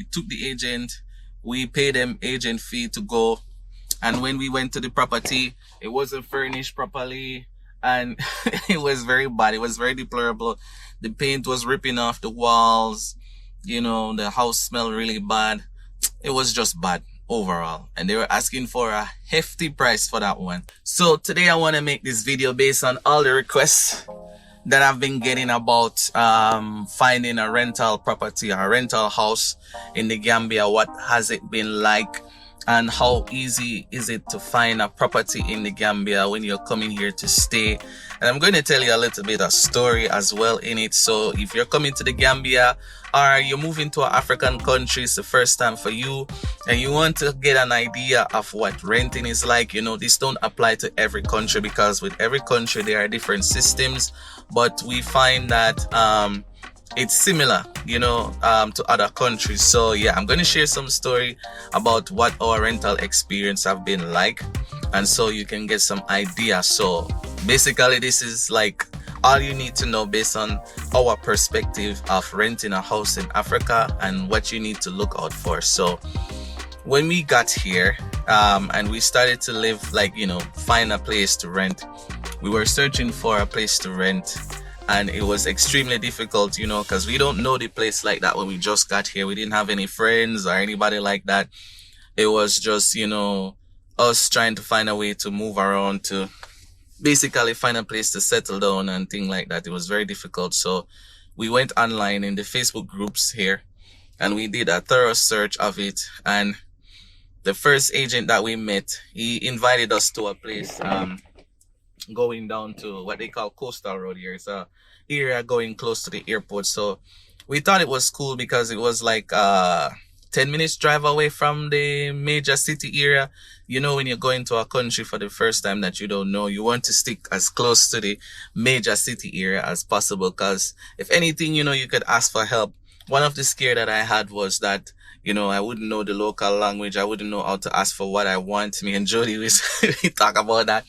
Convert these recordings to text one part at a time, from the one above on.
We took the agent, we paid them agent fee to go. And when we went to the property, it wasn't furnished properly and it was very bad. It was very deplorable. The paint was ripping off the walls. You know, the house smelled really bad. It was just bad overall. And they were asking for a hefty price for that one. So today I want to make this video based on all the requests that I've been getting about finding a rental property, a rental house in the Gambia. What has it been like? And how easy is it to find a property in the Gambia when you're coming here to stay? And I'm going to tell you a little bit of story as well in it. So if you're coming to the Gambia or you're moving to an African country, it's the first time for you and you want to get an idea of what renting is like, you know, this don't apply to every country because with every country there are different systems, but we find that it's similar, you know, to other countries. So yeah, I'm going to share some story about what our rental experience have been like, and so you can get some idea. So basically this is like all you need to know based on our perspective of renting a house in Africa and what you need to look out for. So when we got here and we started to live, like, you know, find a place to rent, we were searching for a place to rent. And it was extremely difficult, you know, because we don't know the place like that when we just got here. We didn't have any friends or anybody like that. It was just, you know, us trying to find a way to move around to basically find a place to settle down and things like that. It was very difficult. So we went online in the Facebook groups here and we did a thorough search of it. And the first agent that we met, he invited us to a place going down to what they call Coastal Road here. It's a area going close to the airport. So we thought it was cool because it was like 10 minutes drive away from the major city area. You know, when you're going to a country for the first time that you don't know, you want to stick as close to the major city area as possible, because if anything, you know, you could ask for help. One of the scare that I had was that, you know, I wouldn't know the local language. I wouldn't know how to ask for what I want. Me and Jody, we talk about that.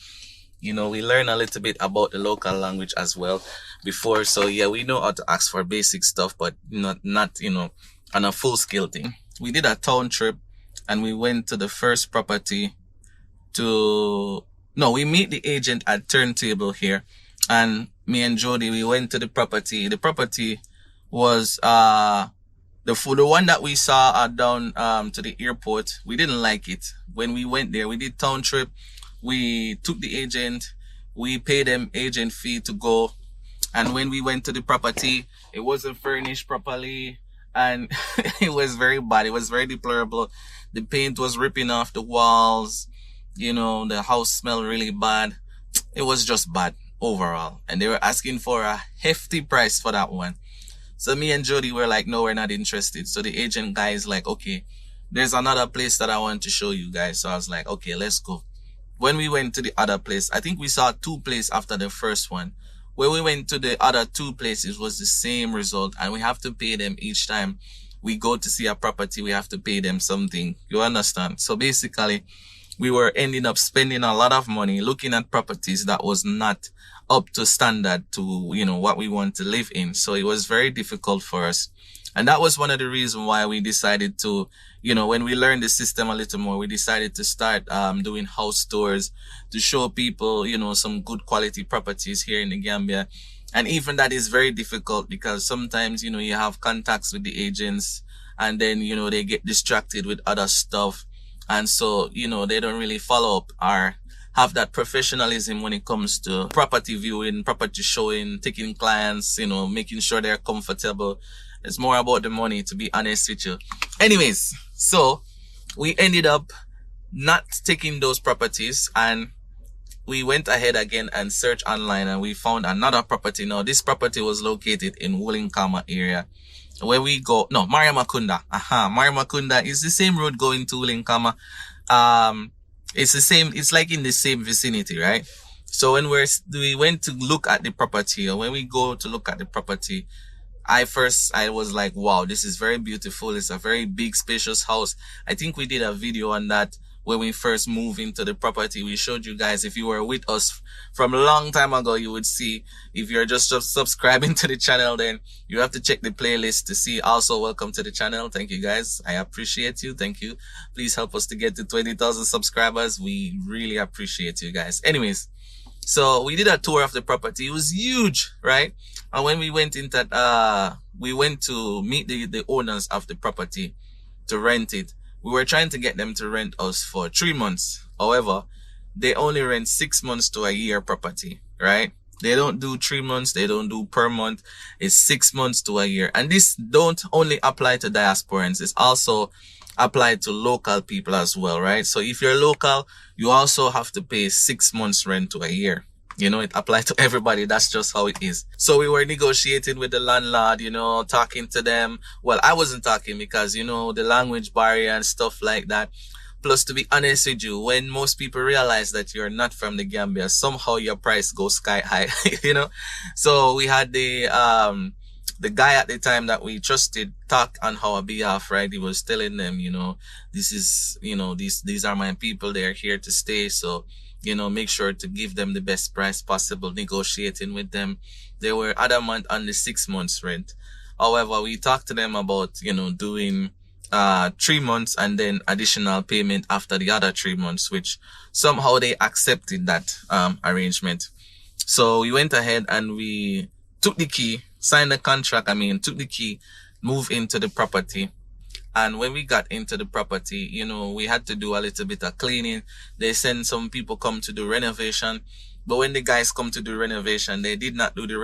You know, we learn a little bit about the local language as well before. So yeah, we know how to ask for basic stuff, but not, you know, on a full scale thing. We did a town trip and we went to the first property we meet the agent at Turntable here. And me and Jody, we went to the property. The property was, the one that we saw down, to the airport. We didn't like it. When we went there, we did town trip. We took the agent, we paid them agent fee to go. And when we went to the property, it wasn't furnished properly and it was very bad. It was very deplorable. The paint was ripping off the walls. You know, the house smelled really bad. It was just bad overall. And they were asking for a hefty price for that one. So me and Jody were like, no, we're not interested. So the agent guy is like, okay, there's another place that I want to show you guys. So I was like, okay, let's go. When we went to the other place, I think we saw two places after the first one. When we went to the other two places, was the same result, and we have to pay them each time we go to see a property. We have to pay them something. You understand? So basically, we were ending up spending a lot of money looking at properties that was not up to standard to, you know, what we want to live in. So it was very difficult for us. And that was one of the reasons why we decided to, you know, when we learned the system a little more, we decided to start doing house tours to show people, you know, some good quality properties here in the Gambia. And even that is very difficult because sometimes, you know, you have contacts with the agents and then, you know, they get distracted with other stuff. And so, you know, they don't really follow up or have that professionalism when it comes to property viewing, property showing, taking clients, you know, making sure they're comfortable. It's more about the money, to be honest with you. Anyways, so we ended up not taking those properties and we went ahead again and searched online and we found another property. Now, this property was located in Wulinkama area. Where we go, no, Mariamakunda. Mariamakunda is the same road going to Wulinkama. It's the same, it's like in the same vicinity, right? So when we went to look at the property, or when we go to look at the property, I was like, wow, this is very beautiful. It's a very big, spacious house. I think we did a video on that when we first moved into the property. We showed you guys, if you were with us from a long time ago, you would see. If you're just subscribing to the channel, then you have to check the playlist to see. Also, welcome to the channel. Thank you guys. I appreciate you. Thank you. Please help us to get to 20,000 subscribers. We really appreciate you guys. Anyways, so we did a tour of the property. It was huge, right? And when we went into we went to meet the owners of the property to rent it. We were trying to get them to rent us for 3 months. However, they only rent 6 months to a year property, right? They don't do 3 months. They don't do per month. It's 6 months to a year. And this don't only apply to diasporans. It's also applied to local people as well, right? So if you're local, you also have to pay 6 months rent to a year. You know, it applies to everybody. That's just how it is. So we were negotiating with the landlord, you know, talking to them. Well, I wasn't talking because, you know, the language barrier and stuff like that. Plus, to be honest with you, when most people realize that you're not from the Gambia, somehow your price goes sky high, you know? So we had the guy at the time that we trusted talk on our behalf, right? He was telling them, you know, this is, you know, these are my people. They're here to stay. So, you know, make sure to give them the best price possible, negotiating with them. They were adamant on the 6 months rent. However, we talked to them about, you know, doing 3 months and then additional payment after the other 3 months, which somehow they accepted that arrangement. So we went ahead and we took the key, signed the contract, took the key, moved into the property. And when we got into the property, you know, we had to do a little bit of cleaning. They sent some people come to do renovation. But when the guys come to do renovation, they did not do the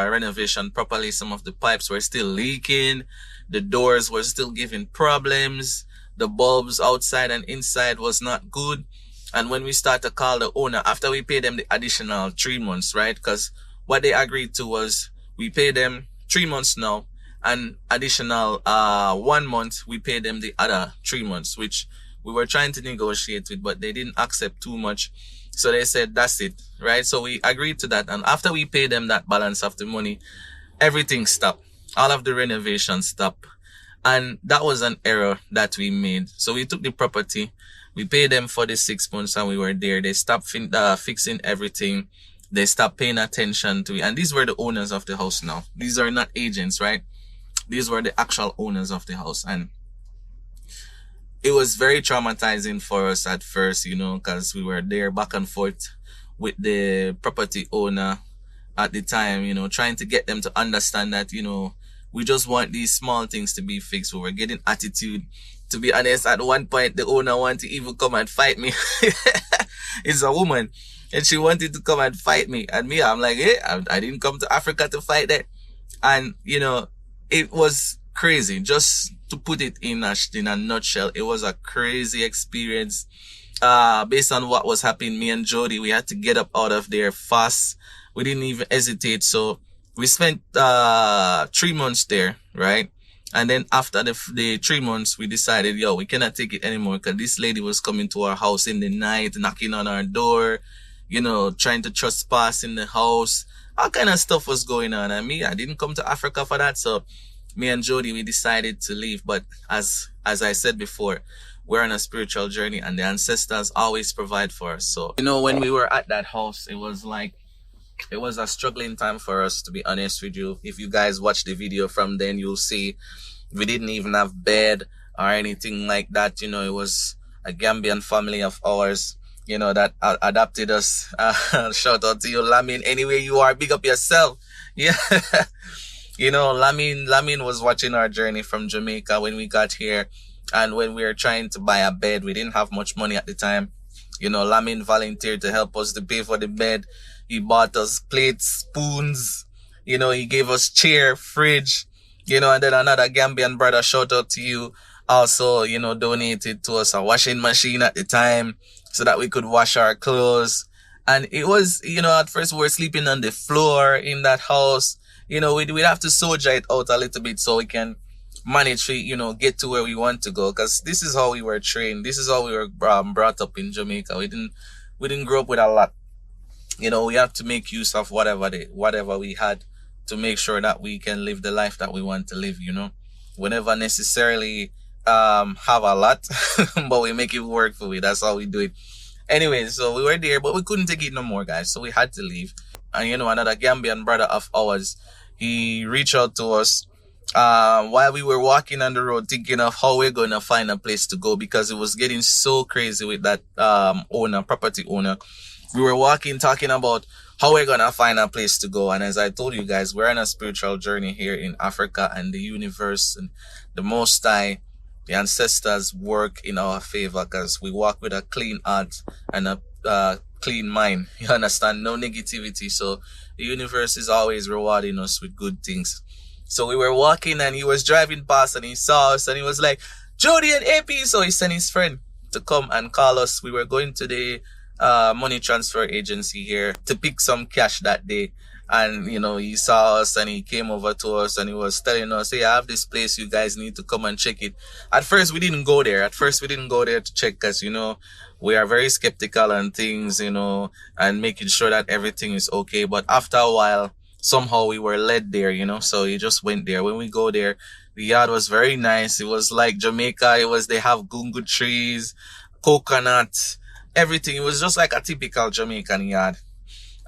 renovation properly. Some of the pipes were still leaking. The doors were still giving problems. The bulbs outside and inside was not good. And when we start to call the owner, after we pay them the additional 3 months, right? Because what they agreed to was we pay them 3 months now. And additional 1 month, we pay them the other 3 months, which we were trying to negotiate with, but they didn't accept too much. So they said, that's it, right? So we agreed to that. And after we paid them that balance of the money, everything stopped. All of the renovations stopped. And that was an error that we made. So we took the property, we paid them for the 6 months and we were there. They stopped fixing everything. They stopped paying attention to it. And these were the owners of the house now. These are not agents, right? These were the actual owners of the house. And it was very traumatizing for us at first, you know, because we were there back and forth with the property owner at the time, you know, trying to get them to understand that, you know, we just want these small things to be fixed. We were getting attitude. To be honest, at one point, the owner wanted to even come and fight me. It's a woman. And she wanted to come and fight me. And me, I'm like, hey, I didn't come to Africa to fight that. And, you know, it was crazy. Just to put it in a nutshell, it was a crazy experience. Based on what was happening, me and Jodi, we had to get up out of there fast. We didn't even hesitate. So we spent 3 months there, right? And then after the 3 months, we decided, yo, we cannot take it anymore because this lady was coming to our house in the night, knocking on our door, you know, trying to trespass in the house. All kind of stuff was going on. And me, I didn't come to Africa for that. So me and Jodi, we decided to leave. But as I said before, we're on a spiritual journey and the ancestors always provide for us. So, you know, when we were at that house, it was a struggling time for us, to be honest with you. If you guys watch the video from then, you'll see we didn't even have bed or anything like that. You know, it was a Gambian family of ours, you know, that adopted us. Shout out to you, Lamin. Anyway, you are, big up yourself. Yeah. You know, Lamin was watching our journey from Jamaica when we got here. And when we were trying to buy a bed, we didn't have much money at the time. You know, Lamin volunteered to help us to pay for the bed. He bought us plates, spoons. You know, he gave us chair, fridge. You know, and then another Gambian brother, shout out to you, also, you know, donated to us a washing machine at the time so that we could wash our clothes. And it was, you know, at first we were sleeping on the floor in that house. You know, we'd have to soldier it out a little bit so we can manage to, you know, get to where we want to go. Because this is how we were trained. This is how we were brought up in Jamaica. We didn't grow up with a lot. You know, we have to make use of whatever we had to make sure that we can live the life that we want to live, you know. We never necessarily have a lot, but we make it work for it. That's how we do it. Anyway, so we were there, but we couldn't take it no more, guys. So we had to leave. And you know, another Gambian brother of ours, he reached out to us while we were walking on the road, thinking of how we're gonna find a place to go, because it was getting so crazy with that property owner. We were walking, talking about how we're gonna find a place to go. And as I told you guys, we're on a spiritual journey here in Africa, and the universe and the Most High, the ancestors work in our favor, because we walk with a clean heart and a clean mind. You understand? No negativity. So the universe is always rewarding us with good things. So we were walking, and he was driving past, and he saw us, and he was like, Jodi and AP. So he sent his friend to come and call us. We were going to the money transfer agency here to pick some cash that day. And you know, he saw us, and he came over to us, and he was telling us, hey, I have this place, you guys need to come and check it. At first we didn't go there to check, because you know, we are very skeptical on things, you know, and making sure that everything is okay. But after a while, somehow we were led there, you know, so he just went there. When we go there, the yard was very nice. It was like Jamaica. They have gungo trees, coconut, everything. It was just like a typical Jamaican yard.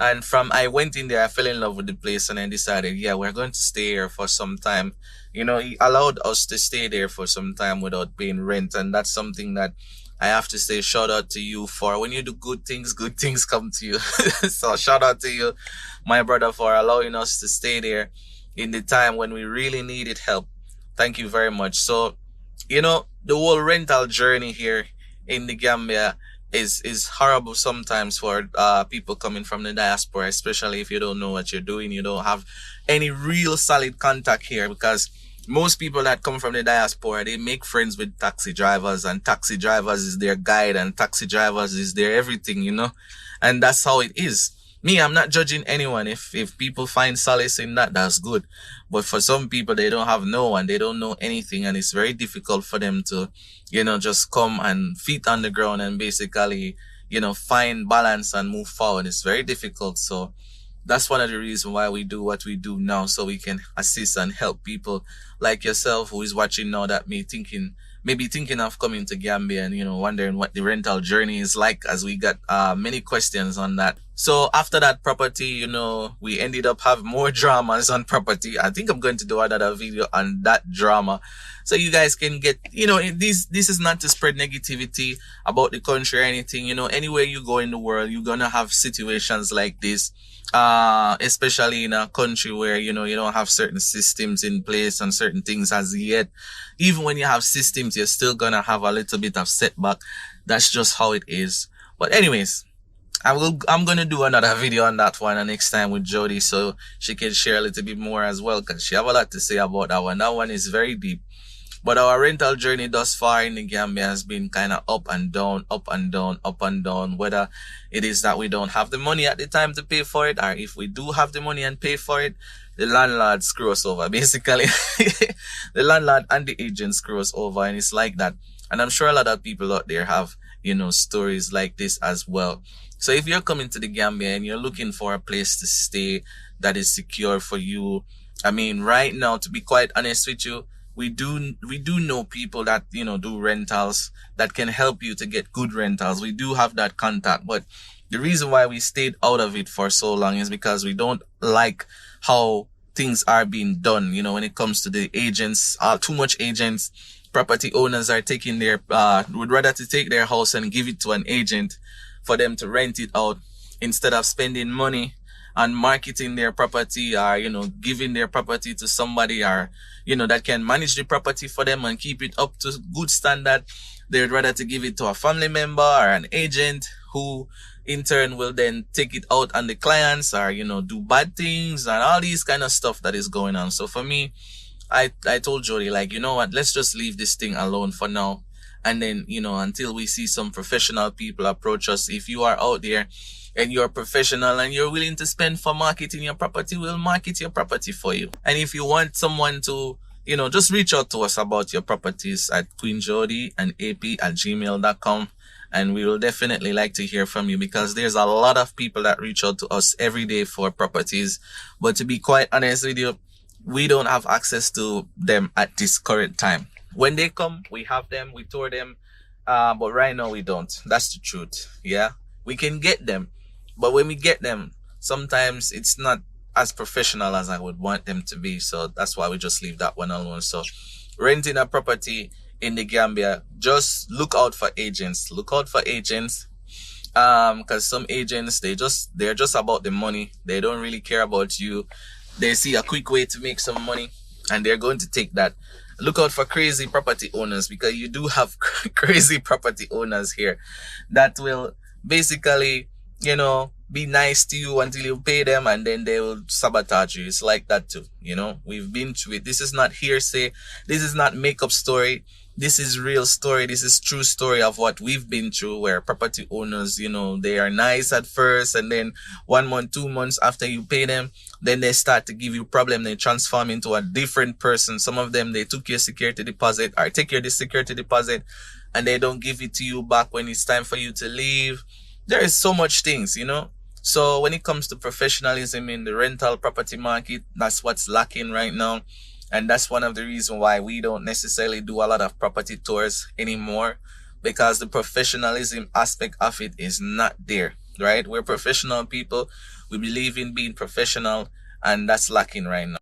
And I went in there, I fell in love with the place, and I decided, yeah, we're going to stay here for some time. You know, he allowed us to stay there for some time without paying rent. And that's something that I have to say shout out to you for. When you do good things come to you. So shout out to you, my brother, for allowing us to stay there in the time when we really needed help. Thank you very much. So, you know, the whole rental journey here in the Gambia is horrible sometimes for people coming from the diaspora, especially if you don't know what you're doing. You don't have any real solid contact here, because most people that come from the diaspora, they make friends with taxi drivers, and taxi drivers is their guide, and taxi drivers is their everything, you know. And that's how it is. Me, I'm not judging anyone. If people find solace in that, that's good. But for some people, they don't have no one, they don't know anything, and it's very difficult for them to, you know, just come and feet on the ground and basically, you know, find balance and move forward. It's very difficult. So that's one of the reasons why we do what we do now, so we can assist and help people like yourself who is watching now, that maybe thinking of coming to Gambia, and you know, wondering what the rental journey is like, as we got many questions on that. So after that property, you know, we ended up having more dramas on property. I think I'm going to do another video on that drama, so you guys can get, you know, this is not to spread negativity about the country or anything. You know, anywhere you go in the world, you're gonna have situations like this, especially in a country where, you know, you don't have certain systems in place and certain things as yet. Even when you have systems, you're still gonna have a little bit of setback. That's just how it is. But anyways, I'm gonna do another video on that one next time with Jodi, so she can share a little bit more as well, because she have a lot to say about that one. That one is very deep. But our rental journey thus far in the Gambia has been kind of up and down, up and down, up and down. Whether it is that we don't have the money at the time to pay for it, or if we do have the money and pay for it, the landlord screw us over. Basically, the landlord and the agent screw us over, and it's like that. And I'm sure a lot of people out there have, you know, stories like this as well. So if you're coming to the Gambia and you're looking for a place to stay that is secure for you, I mean, right now, to be quite honest with you, we do know people that, you know, do rentals that can help you to get good rentals. We do have that contact, but the reason why we stayed out of it for so long is because we don't like how things are being done. You know, when it comes to the agents, too much agents, property owners are taking their, would rather to take their house and give it to an agent for them to rent it out, instead of spending money on marketing their property, or, you know, giving their property to somebody, or, you know, that can manage the property for them and keep it up to good standard. They'd rather to give it to a family member or an agent, who in turn will then take it out on the clients, or, you know, do bad things and all these kind of stuff that is going on. So for me, I told Jodi, like, you know what, let's just leave this thing alone for now. And then, you know, until we see some professional people approach us. If you are out there and you're professional and you're willing to spend for marketing your property, we'll market your property for you. And if you want someone to, you know, just reach out to us about your properties at Queen Jodi and AP@gmail.com. And we will definitely like to hear from you, because there's a lot of people that reach out to us every day for properties. But to be quite honest with you, we don't have access to them at this current time. When they come, we have them, we tour them, but right now we don't. That's the truth. Yeah, we can get them, but when we get them, sometimes it's not as professional as I would want them to be. So that's why we just leave that one alone. So renting a property in the Gambia, just look out for agents. Look out for agents. Because some agents, they're just about the money. They don't really care about you. They see a quick way to make some money, and they're going to take that. Look out for crazy property owners, because you do have crazy property owners here that will basically, be nice to you until you pay them, and then they will sabotage you. It's like that too. We've been through it. This is not hearsay. This is not make-up story. This is real story. This is true story of what we've been through, where property owners, they are nice at first, and then 1 month, 2 months after you pay them, then they start to give you problem. They transform into a different person. Some of them, they took your security deposit, or take your security deposit, and they don't give it to you back when it's time for you to leave. There is so much things, So when it comes to professionalism in the rental property market, that's what's lacking right now. And that's one of the reasons why we don't necessarily do a lot of property tours anymore, because the professionalism aspect of it is not there, right? We're professional people. We believe in being professional, and that's lacking right now.